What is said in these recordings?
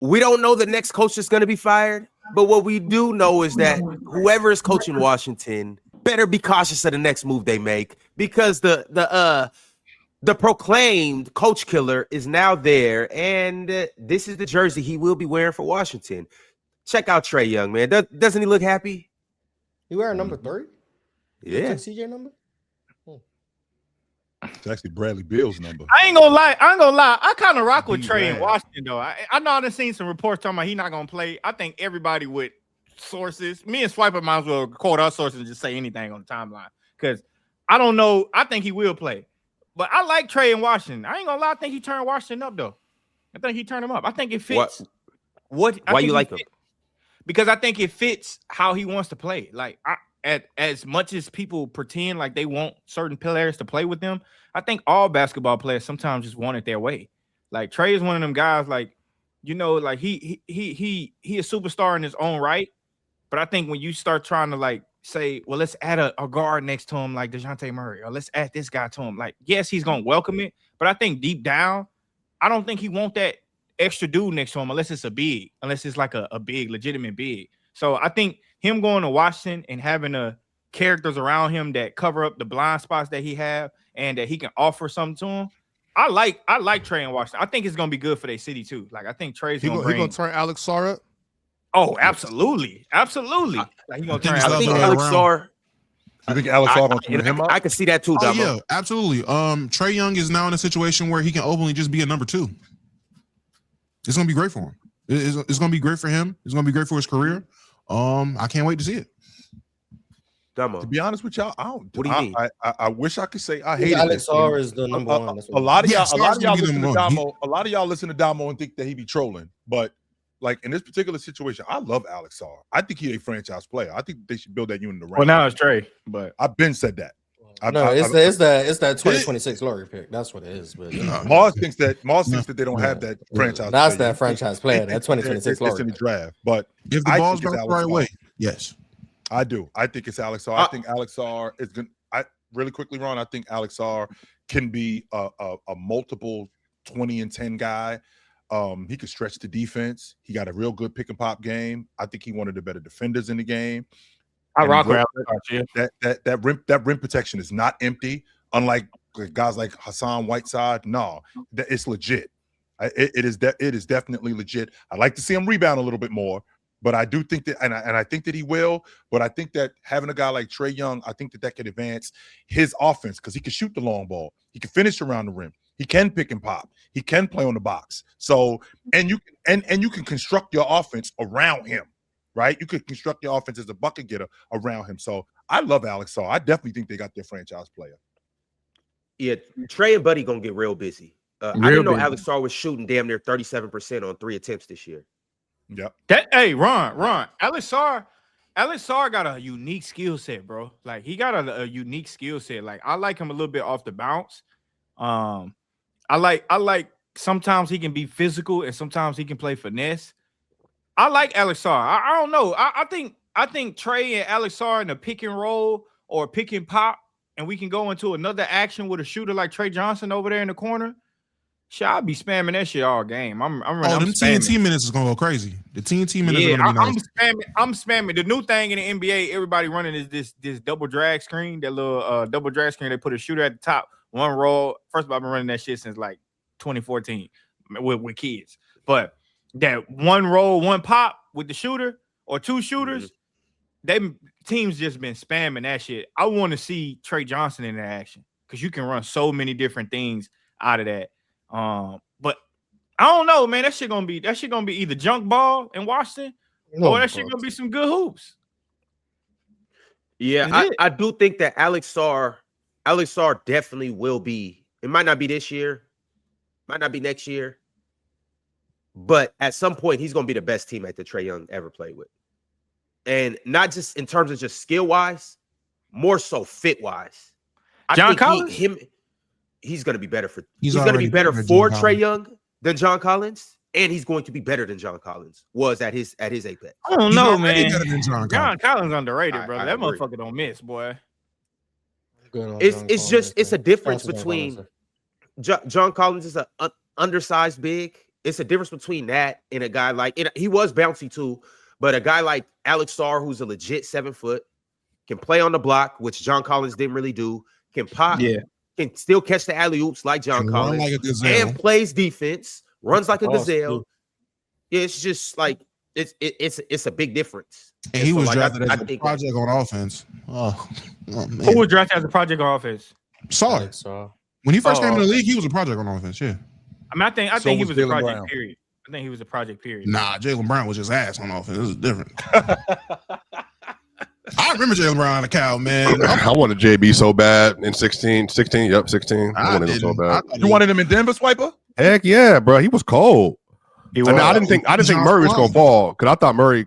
We don't know the next coach is going to be fired, but what we do know is that whoever is coaching Washington better be cautious of the next move they make, because the proclaimed coach killer is now there, and this is the jersey he will be wearing for Washington. Check out Trae Young, man. Doesn't he look happy? You wearing number 3? Yeah. CJ number? It's actually Bradley Beal's number. I ain't gonna lie. I kind of rock with Trae in Washington, though. I know I've seen some reports talking about he's not gonna play. I think everybody with sources, me and Swiper might as well quote our sources and just say anything on the timeline, because I don't know. I think he will play, but I like Trae in Washington. I ain't gonna lie. I think he turned Washington up, though. I think he turned him up. I think it fits. Why you like him? Because I think it fits how he wants to play. Like, as much as people pretend like they want certain players to play with them, I think all basketball players sometimes just want it their way. Like, Trae is one of them guys, like, like he a superstar in his own right. But I think when you start trying to, like, say, well, let's add a guard next to him like DeJounte Murray, or let's add this guy to him, like, yes, he's gonna welcome it, but I think deep down, I don't think he want that extra dude next to him unless it's a big, unless it's like a big, legitimate big. So I think him going to Washington and having characters around him that cover up the blind spots that he have and that he can offer something to him. I like Trae in Washington. I think it's gonna be good for their city too. Like, I think Trae's gonna turn Alex Sarr up. Oh, absolutely. Like, he gonna turn I think Alex Sarr. I think Alex Sarr gonna turn him up. I can see that too, Damo. Yeah, absolutely. Trae Young is now in a situation where he can openly just be a number 2. It's gonna be great for him. It's gonna be great for him. It's gonna be great for his career. I can't wait to see it. Damo. To be honest with y'all, I don't. What do you mean? I wish I could say I hate Alex Sarr is the number 1. A lot of y'all Sarr's listen to number Damo. A lot of y'all listen to Damo and think that he be trolling, but like in this particular situation, I love Alex Sarr. I think he's a franchise player. I think they should build that unit around. Well, now it's Trae, but I've been said that. It's that 2026 lottery pick. That's what it is. But Mars thinks that they don't have that franchise. That's player. that franchise player. That 2026 lottery in the draft. But if the ball's bounced the right way, yes, I do. I think it's Alex Sarr. I think Alex Sarr is going. Really quickly, Ron. I think Alex Sarr can be a multiple 20 and 10 guy. He could stretch the defense. He got a real good pick and pop game. I think he one of the better defenders in the game. I rock with Alex Sarr. That rim protection is not empty. Unlike guys like Hassan Whiteside, no, it's legit. It is definitely legit. I'd like to see him rebound a little bit more, but I do think that, and I think that he will. But I think that having a guy like Trae Young, I think that could advance his offense because he can shoot the long ball. He can finish around the rim. He can pick and pop. He can play on the box. So, and you can construct your offense around him, right? You could construct your offense as a bucket getter around him. So I love Alex Sarr. I definitely think they got their franchise player. Yeah, Trae and Buddy gonna get real busy. I didn't know Alex Sarr was shooting damn near 37% on 3 attempts this year. Yep. Ron. Alex Sarr got a unique skill set, bro. Like, he got a unique skill set. Like, I like him a little bit off the bounce. I like sometimes he can be physical and sometimes he can play finesse. I like Alex Sarr. I don't know. I think Trae and Alex Sarr in a pick and roll or pick and pop, and we can go into another action with a shooter like Trey Johnson over there in the corner. I'll be spamming that shit all game. I'm them TNT minutes is gonna go crazy. The TNT minutes are gonna be nice. I'm spamming. The new thing in the NBA, everybody running is this double drag screen. That little double drag screen. They put a shooter at the top, one roll. First of all, I've been running that shit since like 2014 with kids. But that one roll, one pop with the shooter or two shooters, they teams just been spamming that shit. I want to see Trey Johnson in that action because you can run so many different things out of that. But I don't know, man. That shit gonna be either junk ball in Washington or that shit gonna be some good hoops. Yeah, I do think that Alex Sarr definitely will be. It might not be this year, might not be next year, but at some point he's gonna be the best teammate that Trae Young ever played with, and not just in terms of just skill wise, more so fit wise. John Collins, he's going to be better for. He's going to be better for Trae Young than John Collins, and he's going to be better than John Collins was at his apex. I don't know, man. John Collins underrated, brother. That motherfucker don't miss, boy. It's a difference between John Collins is an undersized big, it's a difference between that and a guy like he was bouncy too, but a guy like Alex Sarr, who's a legit 7 foot, can play on the block, which John Collins didn't really do, can pop, can still catch the alley-oops like John Collins, and plays defense, runs like a gazelle. Yeah, it's just like it's a big difference. And he was drafted as a project on offense. Oh man. Who was drafted as a project on offense? Sarr. When he first came in the league, he was a project on offense. Yeah. I mean, I think he was a project. Period. I think he was a project. Period. Nah, Jaylen Brown was just ass on offense. This is different. I remember Jaylen Brown on the cow, man. I wanted JB so bad in 16. Yep, 16. I wanted him so bad. You wanted him in Denver, Swiper? Heck yeah, bro. He was cold. I didn't think Murray was gonna fall because I thought Murray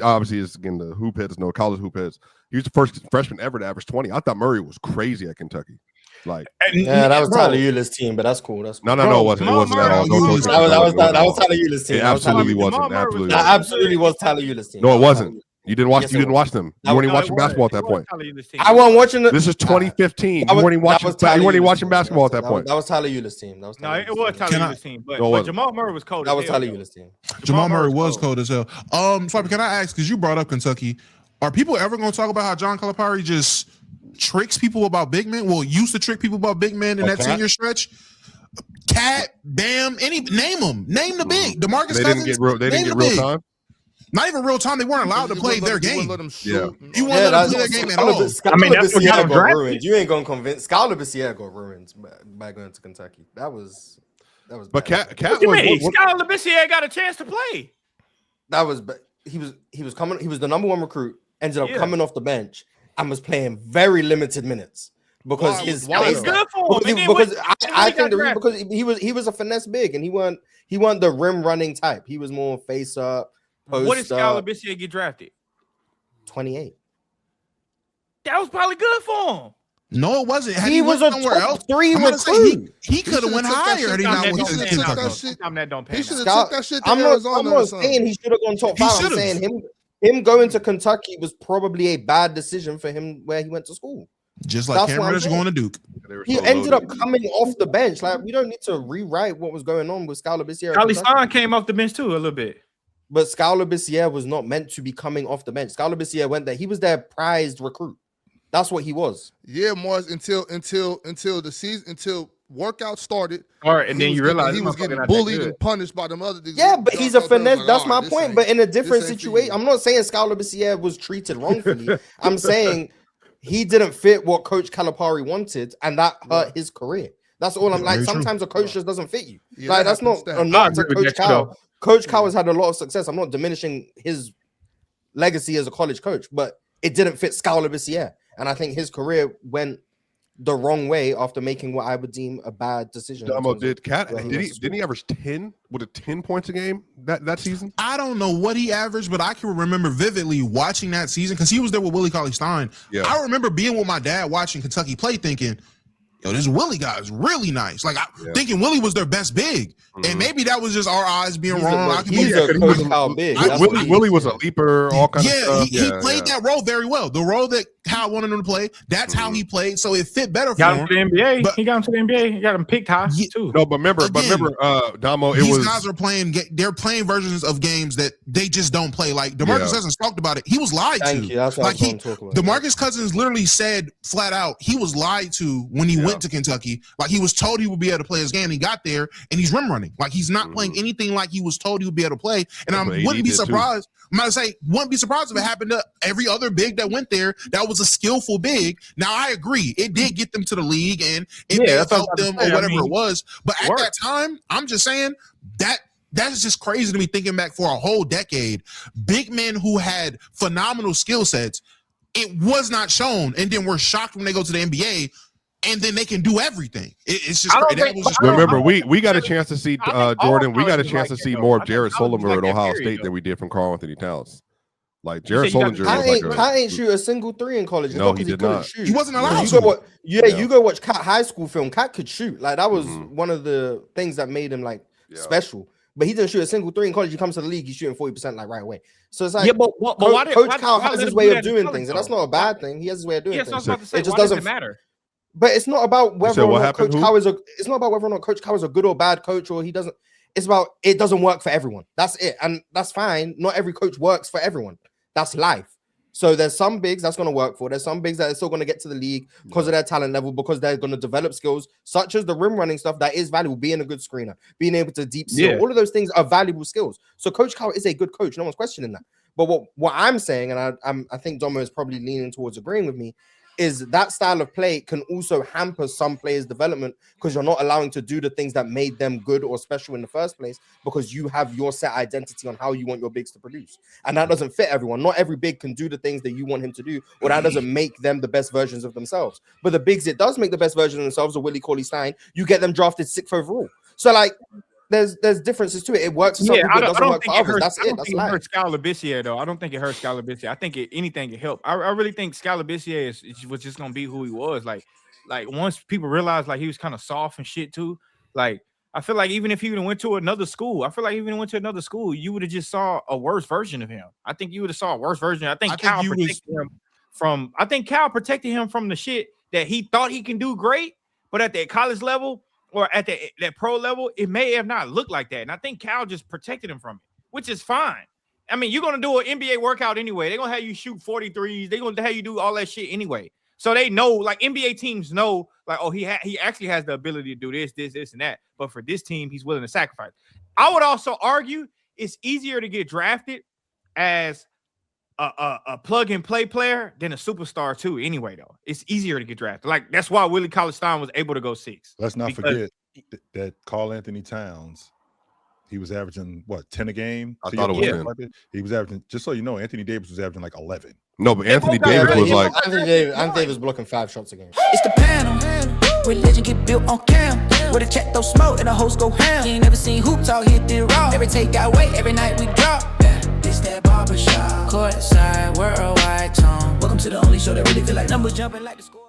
obviously is again the hoop heads, no college hoop heads. He was the first freshman ever to average 20. I thought Murray was crazy at Kentucky. Like, yeah, that was Tyler Euler's team, but that's cool. That's cool. No, it wasn't. It wasn't at all. That was Tyler Euler's team. It absolutely wasn't. Absolutely was Tyler Euler's team. No, it wasn't. You didn't watch. You didn't watch them. You weren't even watching basketball at that point. I wasn't watching. This is 2015. You weren't even watching. You weren't even watching basketball at that point. That was Tyler Euler's team. No, it was Tyler Euler's team. But Jamal Murray was cold. That was Tyler Euler's team. Jamal Murray was cold as hell. Swiper, can I ask? Because you brought up Kentucky. Are people ever going to talk about how John Calipari just tricks people about big men? Well, used to trick people about big men in that 10-year stretch. Cat, Bam, name them. Name the big. DeMarcus Cousins. They didn't get real time. Not even real time. They weren't allowed to play their game. Yeah. You wouldn't let them play their game at all. I mean, that's what got ruined. You ain't gonna convince. Skylar Bissiere got ruined by going to Kentucky. That was. But Cat what you mean? Skylar Bissiere got a chance to play. That was. He was coming. He was the number 1 recruit. Ended up coming off the bench and was playing very limited minutes because his good for him. Because I think the reason because he was a finesse big and he wasn't the rim running type. He was more face up. What did Skylar Bissiere get drafted? 28. That was probably good for him. No, it wasn't. He was a somewhere else. 3 recruit. He could have went higher. He should have took that shit to Arizona. I'm not saying he should have gone top 5. I'm saying him going to Kentucky was probably a bad decision for him where he went to school. Just like Cam Reddish going to Duke. He ended up coming off the bench. Like, we don't need to rewrite what was going on with Skylar Bissiere. Alex Sarr came off the bench too a little bit. But Skylar Bissiere was not meant to be coming off the bench. Skylar Bissiere went there. He was their prized recruit. That's what he was. Yeah, Mars, until the season, until workout started. All right, and then you realize he was getting bullied and punished by them other dudes. Yeah, but he's a finesse. Like, that's my point. But in a different situation, I'm not saying Skylar Bissiere was treated wrongfully. I'm saying he didn't fit what Coach Calipari wanted, and that hurt his career. That's all I'm like. Sometimes a coach just doesn't fit you. Yeah, like that's not a knock to Coach Cal. Coach Cal has had a lot of success. I'm not diminishing his legacy as a college coach, but it didn't fit Skylar Bissiere. And I think his career went the wrong way after making what I would deem a bad decision. Didn't he average 10 with 10 points a game that season? I don't know what he averaged, but I can remember vividly watching that season because he was there with Willie Cauley-Stein. Yeah. I remember being with my dad watching Kentucky play thinking, yo, this Willie guy is really nice. Like, thinking Willie was their best big. And maybe that was just our eyes being wrong. Willie was a leaper, all kinds of stuff. He played that role very well. The role that Kyle wanted him to play, that's how he played. So it fit better for him. Got him to the NBA. But he got him to the NBA. He got him picked high, too. No, but remember, Damo, these guys are playing, they're playing versions of games that they just don't play. Like, DeMarcus Cousins talked about it. He was lied to. That's what I'm talking about. DeMarcus Cousins literally said flat out, he was lied to when he went to Kentucky. Like, he was told he would be able to play his game. He got there, and he's rim running. Like, he's not playing anything like he was told he would be able to play. And I wouldn't be surprised. I'm about to say, wouldn't be surprised if it happened to every other big that went there that was a skillful big. Now, I agree. It did get them to the league, and it may have helped them or whatever it was. But at that time, I'm just saying that's just crazy to me thinking back for a whole decade. Big men who had phenomenal skill sets, it was not shown. And then we're shocked when they go to the NBA. And then they can do everything. It's just remember we got a chance to see Jordan. We got a chance to see more of Jared Sullinger at Ohio State than we did from Carl Anthony Towns. Like Jared Sullinger, Cat ain't shoot a single 3 in college. No, he did not. Shoot. He wasn't allowed to. You go watch Cat high school film. Cat could shoot. Like that was one of the things that made him like special. But he didn't shoot a single 3 in college. He comes to the league, he's shooting 40% like right away. So it's like, Coach Cal has his way of doing things, and that's not a bad thing. He has his way of doing things. It just doesn't matter. But it's not about whether or not Coach Cal is a. It's not about whether or not Coach Cal is a good or bad coach, or he doesn't. it's about it doesn't work for everyone. That's it, and that's fine. Not every coach works for everyone. That's life. So there's some bigs that's going to work for. There's some bigs that are still going to get to the league because of their talent level, because they're going to develop skills such as the rim running stuff that is valuable, being a good screener, being able to deep seal. All of those things are valuable skills. So Coach Cal is a good coach. No one's questioning that. But what I'm saying, and I think Domo is probably leaning towards agreeing with me, is that style of play can also hamper some players' development because you're not allowing to do the things that made them good or special in the first place because you have your set identity on how you want your bigs to produce. And that doesn't fit everyone. Not every big can do the things that you want him to do, or that doesn't make them the best versions of themselves. But the bigs it does make the best version of themselves, or Willie Cauley-Stein, you get them drafted 6th overall. So like, there's differences to it. It works for some people, it doesn't work for others. That's it. That's life. It hurts Skal Labissiere, though. I don't think it hurts Skal Labissiere. I think anything can help. I really think Skal Labissiere was just gonna be who he was. Like once people realized like he was kind of soft and shit too. Like I feel like even if he would have went to another school, you would have just saw a worse version of him. I think you would have saw a worse version. I think Cal protected him from the shit that he thought he can do great, but at the college level or at that pro level, it may have not looked like that. And I think Cal just protected him from it, which is fine. I mean, you're going to do an NBA workout anyway. They're going to have you shoot 43s. They're going to have you do all that shit anyway. So they know, like NBA teams know, like, oh, he actually has the ability to do this, and that. But for this team, he's willing to sacrifice. I would also argue it's easier to get drafted as a plug-and-play player than a superstar too. Anyway, though, it's easier to get drafted. Like that's why Willie Cauley-Stein was able to go 6. Let's not forget that Karl Anthony Towns. He was averaging what 10 a game. I thought it was 10. He was averaging. Just so you know, Anthony Davis was averaging like 11. No, but Anthony Davis was like Anthony Davis blocking 5 shots a game. It's the panel. Religion get built on cam. Where the check throw smoke and the host go ham. You ain't never seen hoops all hit the raw. Every take got weight, every night we drop. This that barbershop. Courtside, worldwide tone. Welcome to the only show that really feel like numbers jumping like the score.